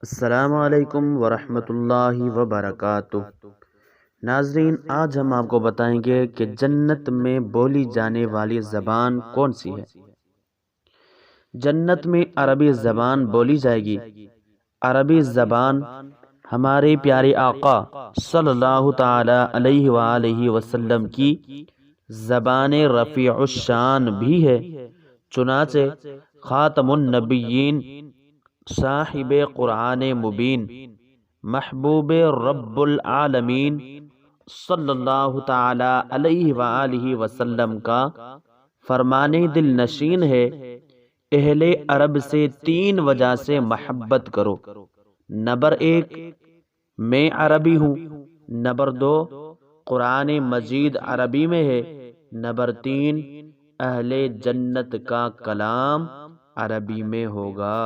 السلام علیکم ورحمۃ اللہ وبرکاتہ۔ ناظرین، آج ہم آپ کو بتائیں گے کہ جنت میں بولی جانے والی زبان کون سی ہے۔ جنت میں عربی زبان بولی جائے گی۔ عربی زبان ہمارے پیارے آقا صلی اللہ تعالی علیہ وآلہ وسلم کی زبان رفیع الشان بھی ہے۔ چنانچہ خاتم النبیین، صاحب قرآن مبین، محبوب رب العالمین صلی اللہ تعالی علیہ وآلہ وسلم کا فرمان دل نشین ہے، اہل عرب سے 3 وجہ سے محبت کرو۔ نمبر 1، میں عربی ہوں۔ نمبر 2، قرآن مجید عربی میں ہے۔ نمبر 3، اہل جنت کا کلام عربی میں ہوگا۔